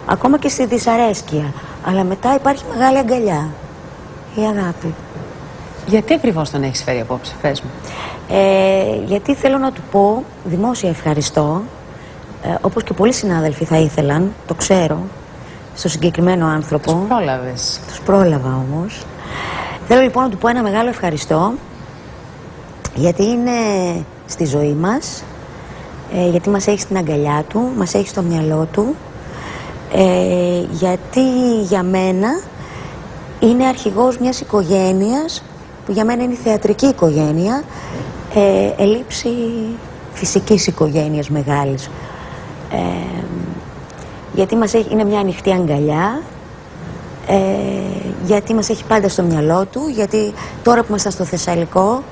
Ακόμα και στη δυσαρέσκεια. Αλλά μετά υπάρχει μεγάλη αγκαλιά. Η αγάπη. Γιατί ακριβώς τον έχεις φέρει απόψε, πες μου? Γιατί θέλω να του πω δημόσια ευχαριστώ, όπως και πολλοί συνάδελφοι θα ήθελαν, το ξέρω, στο συγκεκριμένο άνθρωπο. Τους πρόλαβες. Τους πρόλαβα όμως. Θέλω λοιπόν να του πω ένα μεγάλο ευχαριστώ, γιατί είναι στη ζωή μας, γιατί μας έχει στην αγκαλιά του, μας έχει στο μυαλό του, γιατί για μένα είναι αρχηγός μιας οικογένειας που για μένα είναι η θεατρική οικογένεια, ελήψη φυσικής οικογένειας μεγάλης. Γιατί μας έχει, είναι μια ανοιχτή αγκαλιά, γιατί μας έχει πάντα στο μυαλό του, γιατί τώρα που είμαστε στο Θεσσαλικό,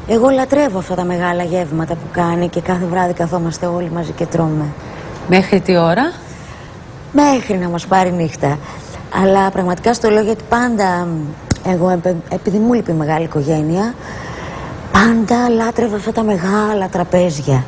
εγώ λατρεύω αυτά τα μεγάλα γεύματα που κάνει και κάθε βράδυ καθόμαστε όλοι μαζί και τρώμε. Μέχρι τι ώρα? Μέχρι να μας πάρει νύχτα. Αλλά πραγματικά στο λέω γιατί πάντα, εγώ επειδή μου λείπει η μεγάλη οικογένεια, πάντα λάτρευα αυτά τα μεγάλα τραπέζια.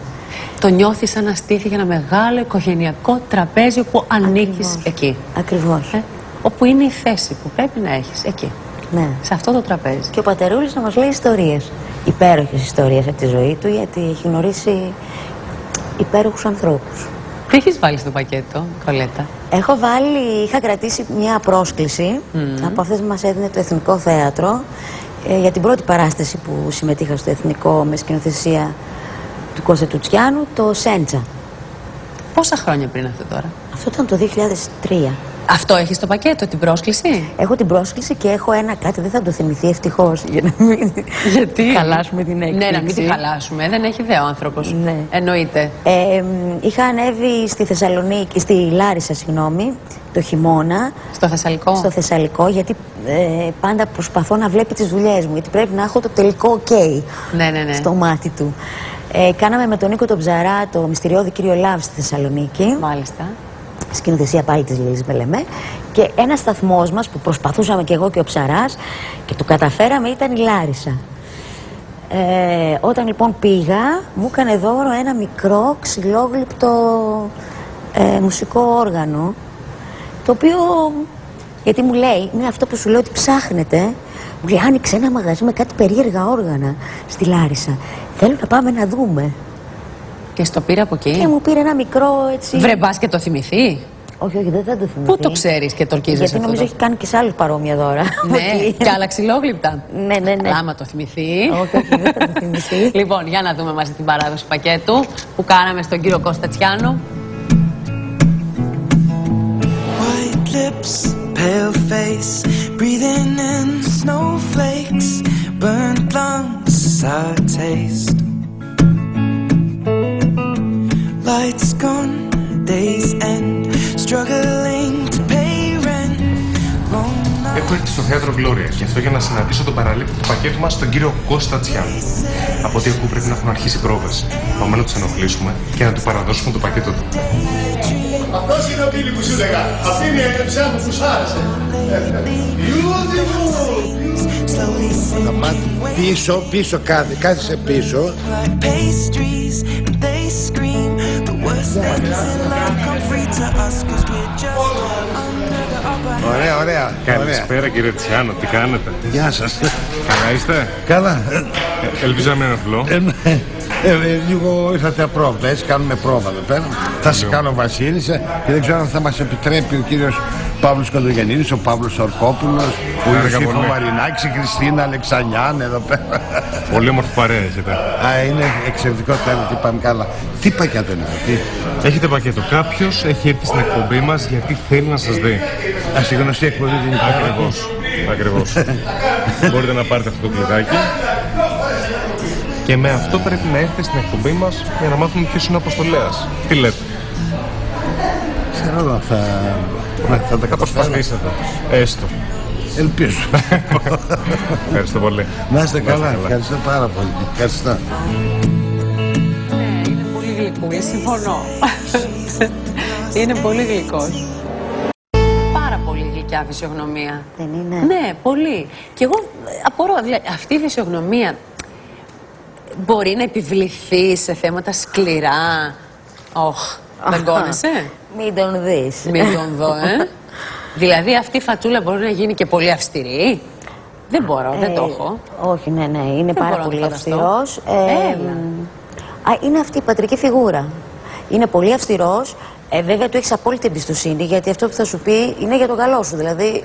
Το νιώθεις σαν να στήθηκε ένα μεγάλο οικογενειακό τραπέζι που ανήκεις εκεί. Ακριβώς. Όπου είναι η θέση που πρέπει να έχεις εκεί. Ναι. Σε αυτό το τραπέζι. Και ο πατερούλης να μας λέει ιστορίες. Υπέροχες ιστορίες από τη ζωή του, γιατί έχει γνωρίσει υπέροχους ανθρώπους. Τι έχεις βάλει στο πακέτο, Κολέτα? Έχω βάλει, είχα κρατήσει μια πρόσκληση από αυτές που μας έδινε το Εθνικό Θέατρο για την πρώτη παράσταση που συμμετείχα στο Εθνικό με σκηνοθεσία του Κώστα Τουτσιάνου, το Σέντσα. Πόσα χρόνια πριν αυτό τώρα? Αυτό ήταν το 2003. Αυτό έχεις στο πακέτο, την πρόσκληση? Έχω την πρόσκληση και έχω ένα κάτι, δεν θα το θυμηθεί ευτυχώς, για να μην χαλάσουμε την έκπληξη. Ναι, να μην τη χαλάσουμε, δεν έχει ιδέα ο άνθρωπος. Ναι. Εννοείται. Είχα ανέβει στη Θεσσαλονίκη, στη Λάρισα, συγγνώμη, το χειμώνα. Στο Θεσσαλικό? Στο Θεσσαλικό, γιατί πάντα προσπαθώ να βλέπει τις δουλειές μου, γιατί πρέπει να έχω το τελικό OK στο μάτι του. Κάναμε με τον Νίκο τον Ψαρά το μυστηριώδη κύριο Λαβ στη Θεσσαλονίκη. Μάλιστα. Σκηνοθεσία πάλι της Λίλης Μπελεμέ. Και ένας σταθμός μας που προσπαθούσαμε και εγώ και ο Ψαράς και το καταφέραμε ήταν η Λάρισα. Όταν λοιπόν πήγα, μου έκανε δώρο ένα μικρό ξυλόγλυπτο μουσικό όργανο, το οποίο, γιατί μου λέει, είναι αυτό που σου λέω ότι ψάχνετε, μου λέει άνοιξε ένα μαγαζί με κάτι περίεργα όργανα στη Λάρισα. Θέλω να πάμε να δούμε. Και στο πήρε από εκεί? Και μου πήρε ένα μικρό έτσι. Βρε μπας και το θυμηθεί? Όχι, όχι, δεν θα το θυμηθεί. Πού το ξέρεις και το ορκίζεσαι? Γιατί νομίζω έχει κάνει και σε άλλους παρόμοια δώρα. Ναι, και άλλα ξυλόγλυπτα. Ναι. Αλλά άμα το θυμηθεί. Όχι, όχι, δεν θα το θυμηθεί. Λοιπόν, για να δούμε μαζί την παράδοση πακέτου που κάναμε στον κύριο Κώστα Τσιάνο. White lips, pale face, breathing in snowflakes, burnt lungs, sour taste. Lights gone, days end, struggling to pay rent. Έχω έρθει στο θέατρο Gloria και αυτό για να συναντήσω τον παραλήπτη του πακέτου μας, τον κύριο Κώστα Τσιάνο. Από ό,τι ακούω πρέπει να έχουν αρχίσει πρόβες. Πάμε να τους ενοχλήσουμε και να του παραδώσουμε το πακέτο του. Αυτός είναι ο Πίλη που σου έλεγα. Αυτή είναι η έκρεψιά μου που σ' άρεσε. Πίσω κάθισε πίσω. Ωραία. Καλησπέρα κύριε Τσιάνο, τι κάνετε? Γεια σας. Καλά είστε? Καλά. Ελπίζω να μην ενοχλώ. Λίγο ήρθατε απρόβλεπτα, έτσι κάνουμε πρόβα εδώ πέρα. Θα σε κάνω Βασίλης και δεν ξέρω αν θα μας επιτρέπει ο κύριος Παύλος Κοντογεννίδης, ο Παύλος Ορκόπουλος, ο Ιωσήφο Μαρινάκης, η Χριστίνα Αλεξανιάν εδώ πέρα. Πολύ όμορφη παρέα έχετε. Είναι εξαιρετικό τέλος, τι πάμε καλά. Τι πακέτο είναι αυτό? Έχετε πακέτο. Κάποιος έχει έρθει στην εκπομπή μας γιατί θέλει να σας δει. Στη γνωστή εκπομπή την υπάρχει. Ακριβώς. Μπορείτε να πάρετε αυτό το κλειδάκι. Και με αυτό πρέπει να έρθετε στην εκπομπή μας για να μάθουμε ποιος είναι ο Αποστολέας. Τι λέτε? Ξέρω, θα τα Προσπαθήσατε. Έστω. Ελπίζω. Ευχαριστώ πολύ. Να είστε καλά. Ευχαριστώ πάρα πολύ. Ευχαριστώ. Ναι, είναι πολύ γλυκούλη, συμφωνώ. Είναι πολύ γλυκός. Πάρα πολύ γλυκιά φυσιογνωμία. Δεν είναι? Ναι, πολύ. Και εγώ απορώ, δηλαδή, αυτή η φυσιογνωμία μπορεί να επιβληθεί σε θέματα σκληρά? Δεν κόνεσαι? Μην τον δεις. Μην τον δω, Δηλαδή αυτή η φατσούλα μπορεί να γίνει και πολύ αυστηρή. Δεν μπορώ, δεν το έχω. Όχι, ναι, είναι πάρα πολύ αυστηρός. Είναι αυτή η πατρική φιγούρα. Είναι πολύ αυστηρός. Βέβαια του έχεις απόλυτη εμπιστοσύνη, γιατί αυτό που θα σου πει είναι για το καλό σου. Δηλαδή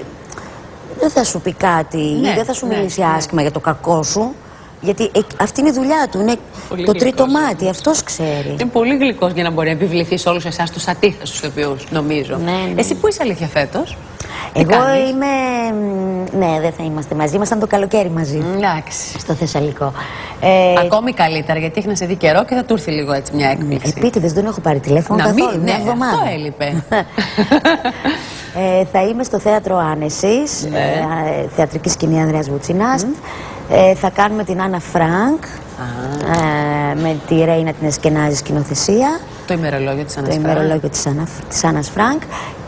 δεν θα σου πει κάτι ή δεν θα σου μιλήσει άσχημα για το κακό σου. Γιατί αυτή είναι η δουλειά του, είναι πολύ το τρίτο μάτι, αυτός ξέρει. Είναι πολύ γλυκός για να μπορεί να επιβληθεί σε όλους εσάς τους αντίθετους ηθοποιούς, νομίζω. Εσύ πού είσαι αλήθεια φέτος? Εγώ είμαι. Ναι, δεν θα είμαστε μαζί. Ήμασταν το καλοκαίρι μαζί. Εντάξει. Στο Θεσσαλικό. Ακόμη καλύτερα, γιατί έχει να σε δει καιρό και θα του έρθει λίγο έτσι μια έκπληξη. Επίτηδες, δεν έχω πάρει τηλέφωνο καθόλου. Μια εβδομάδα. Αυτό έλειπε. Θα είμαι στο θέατρο Άνεσης, θεατρική σκηνή Ανδρέας Βουτσινάς. Θα κάνουμε την Άννα Φρανκ με τη Ρέινα την Εσκενάζη σκηνοθεσία. Το ημερολόγιο της Άννας Φρανκ. Το ημερολόγιο της Άννας Φρανκ.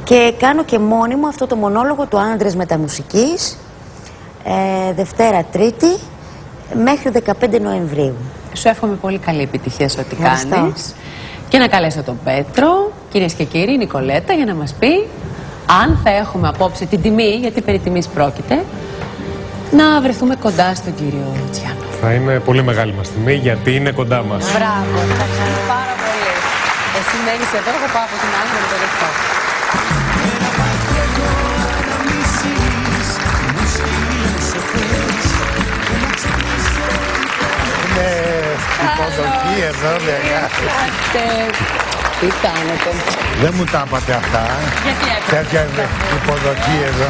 Και κάνω και μόνιμο αυτό το μονόλογο του Άντρες Μεταμουσικής, Δευτέρα Τρίτη μέχρι 15 Νοεμβρίου. Σου εύχομαι πολύ καλή επιτυχία σε ό,τι κάνεις. Και να καλέσω τον Πέτρο, κυρίες και κύριοι, η Νικολέτα, για να μας πει αν θα έχουμε απόψε την τιμή, γιατί περί τιμής πρόκειται, να βρεθούμε κοντά στον κύριο Τσιάνο. Θα είναι πολύ μεγάλη μας τιμή, γιατί είναι κοντά μας. Μπράβο, ευχαριστώ πάρα πολύ. Εσύ μένεις εδώ, εγώ πάω από την άλλη με το δεχτώ. Είναι υποδοχή εδώ, μεγάλη. Τι κάνετε? Δεν μου τα είπατε αυτά. Γιατί τέτοια υποδοχή εδώ.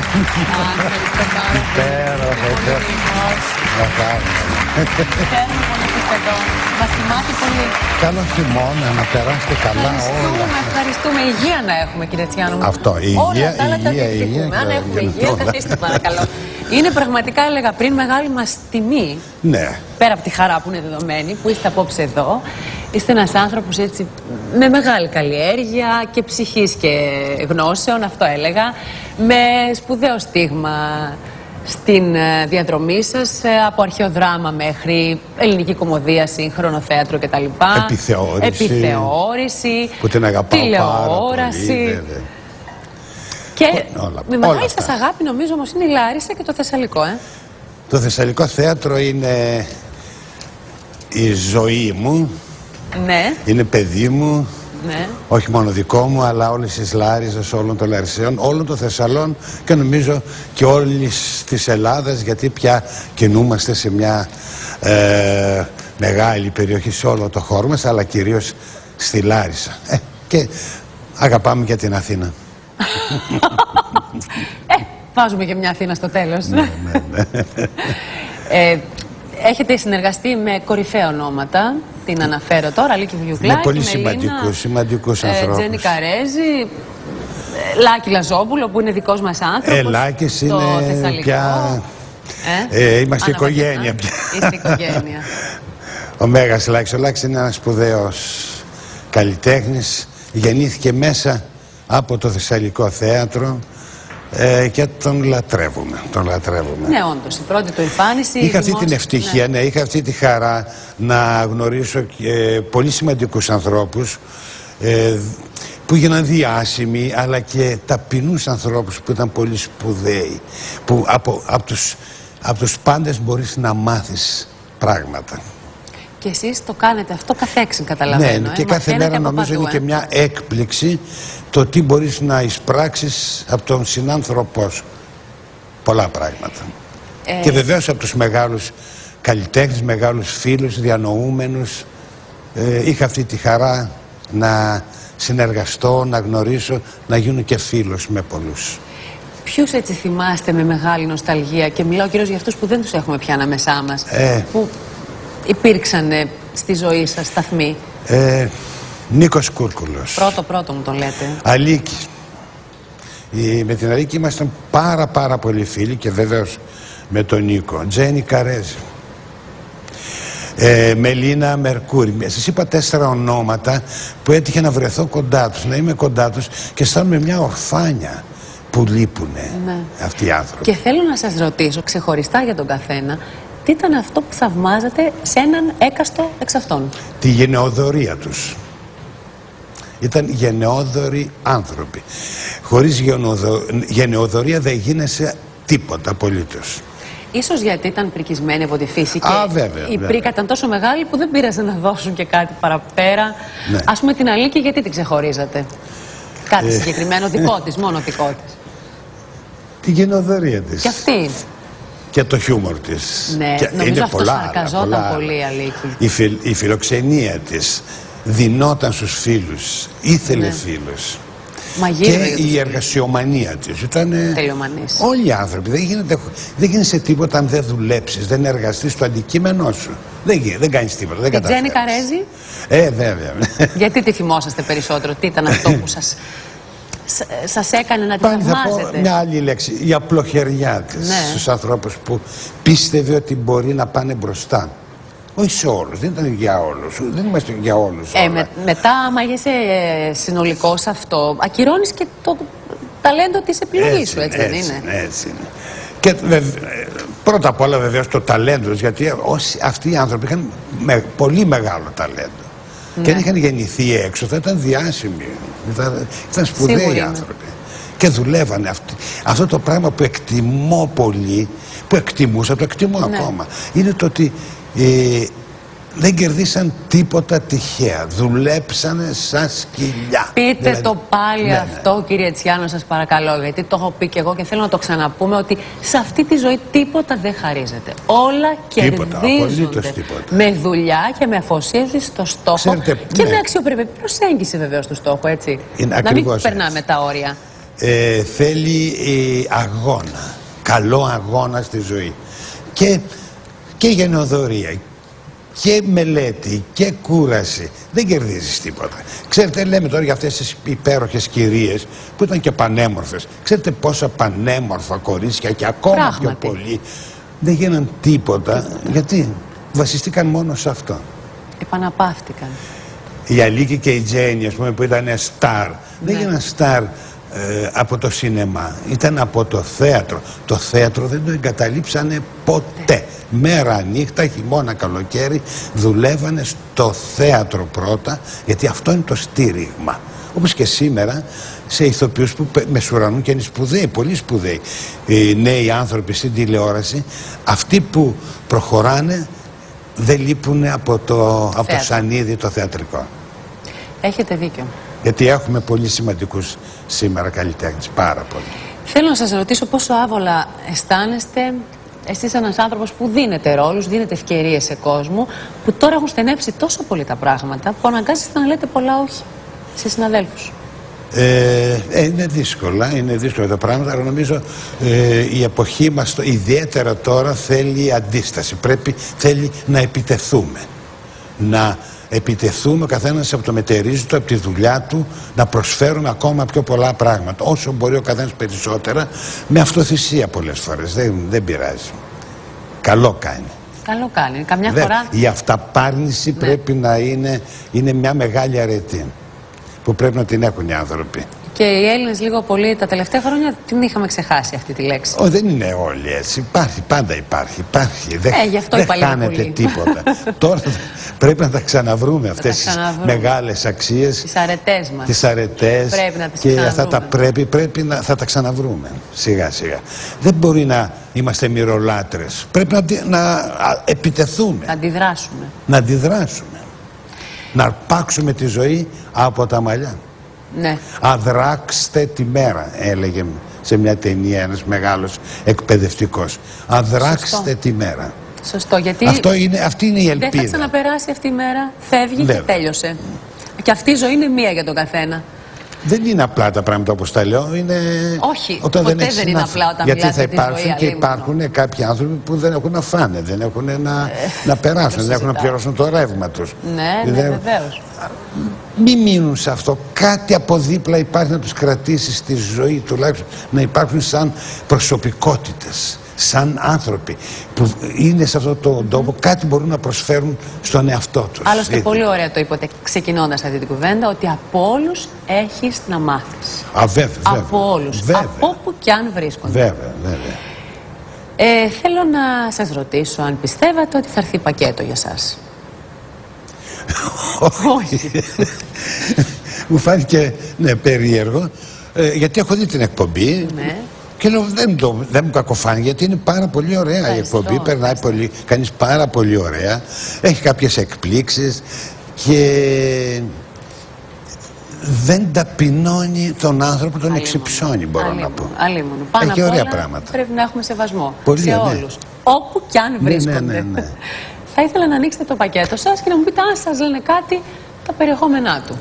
Υπέροχα. Χαίρομαι πολύ που είστε εδώ. Μας θυμάται πολύ. Καλό χειμώνα, να περάσετε καλά όλα. Ευχαριστούμε. Υγεία να έχουμε, κύριε Τσιάνο. Αυτό, υγεία. Αν έχουμε υγεία, καθίστε παρακαλώ. Είναι πραγματικά, έλεγα πριν, μεγάλη μας τιμή. Ναι. Πέρα από τη χαρά που είναι δεδομένη, που είστε απόψε εδώ. Είστε ένας άνθρωπος έτσι με μεγάλη καλλιέργεια και ψυχής και γνώσεων, αυτό έλεγα, με σπουδαίο στίγμα στην διαδρομή σας, από αρχαίο δράμα μέχρι ελληνική κομμωδία, σύγχρονο θέατρο κτλ. Επιθεώρηση, που την αγαπάω τηλεόραση. Πάρα πολύ, και με μεγάλη σας αγάπη νομίζω όμως είναι η Λάρισα και το Θεσσαλικό. Το Θεσσαλικό θέατρο είναι η ζωή μου. Ναι. Είναι παιδί μου. Ναι. Όχι μόνο δικό μου, αλλά όλες τις Λάριζες, όλων των Λαρισαίων, όλων των Θεσσαλών και νομίζω και όλης της Ελλάδας, γιατί πια κινούμαστε σε μια μεγάλη περιοχή σε όλο το χώρο μας, αλλά κυρίως στη Λάρισα. Και αγαπάμε και την Αθήνα. Βάζουμε και μια Αθήνα στο τέλος. Ναι. Έχετε συνεργαστεί με κορυφαία ονόματα, την αναφέρω τώρα, Αλίκη Βιουγλάκη, με πολύ σημαντικούς ανθρώπους. Τζένι Καρέζη, Λάκη Λαζόπουλο που είναι δικός μας άνθρωπος. Λάκης είναι πια... είμαστε οικογένεια πια. Είστε οικογένεια. Ο Μέγας Λάκης. Ο Λάκης είναι ένας σπουδαίος καλλιτέχνης. Γεννήθηκε μέσα από το Θεσσαλικό θέατρο. Και τον λατρεύουμε, Ναι, όντως, η πρώτη του εμφάνιση. Είχα αυτή την ευτυχία, ναι, είχα αυτή τη χαρά να γνωρίσω και πολύ σημαντικούς ανθρώπους που έγιναν διάσημοι, αλλά και ταπεινούς ανθρώπους που ήταν πολύ σπουδαίοι, που από τους πάντες μπορείς να μάθεις πράγματα. Και εσείς το κάνετε αυτό καθέξιν, καταλαβαίνω. Ναι, και κάθε μέρα νομίζω είναι και μια έκπληξη το τι μπορείς να εισπράξεις από τον συνάνθρωπό σου. Πολλά πράγματα. Και βεβαίως από τους μεγάλους καλλιτέχνες, μεγάλους φίλους, διανοούμενους. Είχα αυτή τη χαρά να συνεργαστώ, να γνωρίσω, να γίνω και φίλος με πολλούς. Ποιους έτσι θυμάστε με μεγάλη νοσταλγία, και μιλάω κυρίως για αυτούς που δεν τους έχουμε πια ανάμεσά μας, που υπήρξαν στη ζωή σας σταθμοί? Νίκος Κούρκουλος. Πρώτο μου τον λέτε. Αλίκη. Με την Αλίκη ήμασταν πάρα πολύ φίλοι και βεβαίως με τον Νίκο. Τζένι Καρέζη. Μελίνα Μερκούρη. Σας είπα 4 ονόματα που έτυχε να βρεθώ κοντά τους, να είμαι κοντά τους και αισθάνομαι μια ορφάνια που λείπουνε αυτοί οι άνθρωποι. Και θέλω να σας ρωτήσω ξεχωριστά για τον καθένα, τι ήταν αυτό που θαυμάζατε σε έναν έκαστο εξ αυτών? Τη γενναιοδωρία τους. Ήταν γενναιόδοροι άνθρωποι. Χωρίς γενναιοδορία δεν γίνεσαι τίποτα απολύτως. Ίσως γιατί ήταν πρικισμένοι από τη φύση και βέβαια, η πρίκα ήταν τόσο μεγάλη που δεν πήραζε να δώσουν και κάτι παραπέρα. Ναι. Ας πούμε την Αλίκη, γιατί την ξεχωρίζατε? Κάτι συγκεκριμένο δικό της, μόνο δικό της? Τη γενναιοδορία της. Και αυτή. Και το χιούμορ της. Ναι, και νομίζω είναι αυτό σαρκαζόταν πολύ η Αλίκη. Η φιλοξενία της δινόταν στους φίλους, ήθελε φίλους. Και η εργασιομανία της ήταν. Τελειομανής. Όλοι οι άνθρωποι. Δεν γίνεσαι τίποτα αν δεν δουλέψεις, δεν εργαστείς το αντικείμενό σου. Δεν κάνεις τίποτα. Δεν η Τζέννη Καρέζη. Βέβαια. Γιατί τη θυμόσαστε περισσότερο, τι ήταν αυτό που σας έκανε να τη θαυμάζετε? Μια άλλη λέξη. Η απλοχεριά της στους ανθρώπους που πίστευε ότι μπορεί να πάνε μπροστά. Όχι σε όλους, δεν ήταν για όλους, δεν είμαστε για όλους. Μετά, άμα είσαι συνολικός αυτό, ακυρώνεις και το ταλέντο της επιλογής σου, έτσι δεν είναι? Έτσι είναι. Και πρώτα απ' όλα βεβαίως το ταλέντο, γιατί αυτοί οι άνθρωποι είχαν πολύ μεγάλο ταλέντο. Και αν είχαν γεννηθεί έξω θα ήταν διάσημοι, ήταν σπουδαίοι άνθρωποι. Και δουλεύανε αυτό το πράγμα που εκτιμώ πολύ, που εκτιμούσα, το εκτιμώ ακόμα, είναι το ότι δεν κερδίσαν τίποτα τυχαία. Δουλέψανε σαν σκυλιά. Πείτε δηλαδή, το πάλι αυτό, κύριε Τσιάνο, σας παρακαλώ, γιατί το έχω πει και εγώ και θέλω να το ξαναπούμε, ότι σε αυτή τη ζωή τίποτα δεν χαρίζεται. Όλα κερδίζονται με δουλειά και με αφοσίωση στο στόχο. Ξέρετε, και με αξιοπρεπή προσέγγιση βεβαίως του στόχου, έτσι. Να μην περνάμε τα όρια. Θέλει αγώνα, καλό αγώνα στη ζωή. Και γενναιοδορία και μελέτη και κούραση. Δεν κερδίζεις τίποτα. Ξέρετε, λέμε τώρα για αυτές τις υπέροχες κυρίες που ήταν και πανέμορφες. Ξέρετε πόσα πανέμορφα κορίτσια και ακόμα πιο πολύ δεν γίναν τίποτα. Γιατί βασιστήκαν μόνο σε αυτό. Επαναπαύτηκαν. Η Αλίκη και η Τζέννη, ας πούμε, που ήταν στάρ, δεν γίναν στάρ από το σινεμά, ήταν από το θέατρο. Το θέατρο δεν το εγκαταλείψανε ποτέ. Μέρα, νύχτα, χειμώνα, καλοκαίρι δουλεύανε στο θέατρο πρώτα, γιατί αυτό είναι το στήριγμα. Όπως και σήμερα σε ηθοποιούς που μεσουρανούν και είναι σπουδαίοι, πολύ σπουδαίοι νέοι άνθρωποι στην τηλεόραση, αυτοί που προχωράνε δεν λείπουν από το σανίδι το θεατρικό. Έχετε δίκιο. Γιατί έχουμε πολύ σημαντικούς σήμερα καλλιτέχνες, πάρα πολύ. Θέλω να σας ρωτήσω πόσο άβολα αισθάνεστε εσείς, ένας άνθρωπος που δίνετε ρόλους, δίνετε ευκαιρίες σε κόσμο, που τώρα έχουν στενέψει τόσο πολύ τα πράγματα, που αναγκάζεστε να λέτε πολλά όχι σε συναδέλφους. Είναι δύσκολα τα πράγματα, αλλά νομίζω η εποχή μας, ιδιαίτερα τώρα, θέλει αντίσταση. Θέλει να επιτεθούμε. Να επιτεθούμε ο καθένας από το μετερίζει του, από τη δουλειά του, να προσφέρουμε ακόμα πιο πολλά πράγματα. Όσο μπορεί ο καθένας περισσότερα, με αυτοθυσία πολλές φορές. Δεν πειράζει. Καλό κάνει. Καλό κάνει. Καμιά φορά. Η αυταπάρνηση πρέπει να είναι μια μεγάλη αρετή που πρέπει να την έχουν οι άνθρωποι. Και οι Έλληνες λίγο πολύ τα τελευταία χρόνια την είχαμε ξεχάσει αυτή τη λέξη. Δεν είναι όλοι έτσι. Υπάρχει, πάντα υπάρχει. Γι' αυτό δεν χάνεται τίποτα. Τώρα πρέπει να τα ξαναβρούμε αυτές τις μεγάλες αξίες. Τις αρετές μας. Τις αρετές. Πρέπει να τις και ξαναβρούμε. θα τα ξαναβρούμε σιγά σιγά. Δεν μπορεί να είμαστε μυρολάτρες. Πρέπει να επιτεθούμε. Να αντιδράσουμε. Να αρπάξουμε τη ζωή από τα μαλλιά. Ναι. Αδράξτε τη μέρα, έλεγε σε μια ταινία ένας μεγάλος εκπαιδευτικός. Αδράξτε τη μέρα. Σωστό, γιατί αυτή είναι η ελπίδα. Δεν θα ξαναπεράσει αυτή η μέρα, φεύγει και τέλειωσε. Και αυτή η ζωή είναι μία για τον καθένα. Δεν είναι απλά τα πράγματα όπως τα λέω. Όχι, ποτέ δεν είναι απλά όταν γιατί μιλάτε θα υπάρξουν και υπάρχουν κάποιοι άνθρωποι που δεν έχουν να φάνε, δεν έχουν να περάσουν, δεν έχουν να πληρώσουν το ρεύμα τους. Ναι, βεβαίως. Μην μείνουν σε αυτό. Κάτι από δίπλα υπάρχει να τους κρατήσει στη ζωή, τουλάχιστον να υπάρχουν σαν προσωπικότητες, σαν άνθρωποι που είναι σε αυτόν τον τόπο, κάτι μπορούν να προσφέρουν στον εαυτό τους. Άλλωστε πολύ ωραία το είπατε ξεκινώντας αυτή την κουβέντα, ότι από όλους έχεις να μάθεις. Βέβαια. Από όλους, από όπου κι αν βρίσκονται. Βέβαια. Θέλω να σας ρωτήσω αν πιστεύατε ότι θα έρθει πακέτο για σας. Όχι. Μου φάνηκε περίεργο, γιατί έχω δει την εκπομπή. Ναι. Και λέω δεν μου κακοφάνει, γιατί είναι πάρα πολύ ωραία η εκπομπή, περνάει κανείς πάρα πολύ ωραία, έχει κάποιες εκπλήξεις και δεν ταπεινώνει τον άνθρωπο, τον εξυψώνει, μπορώ να πω. Αλίμονο. Πάνω έχει απ' ωραία όλα πράγματα. Πρέπει να έχουμε σεβασμό πολύ, σε όλους, όπου κι αν βρίσκονται. Ναι. Θα ήθελα να ανοίξετε το πακέτο σας και να μου πείτε αν σας λένε κάτι τα περιεχόμενά του.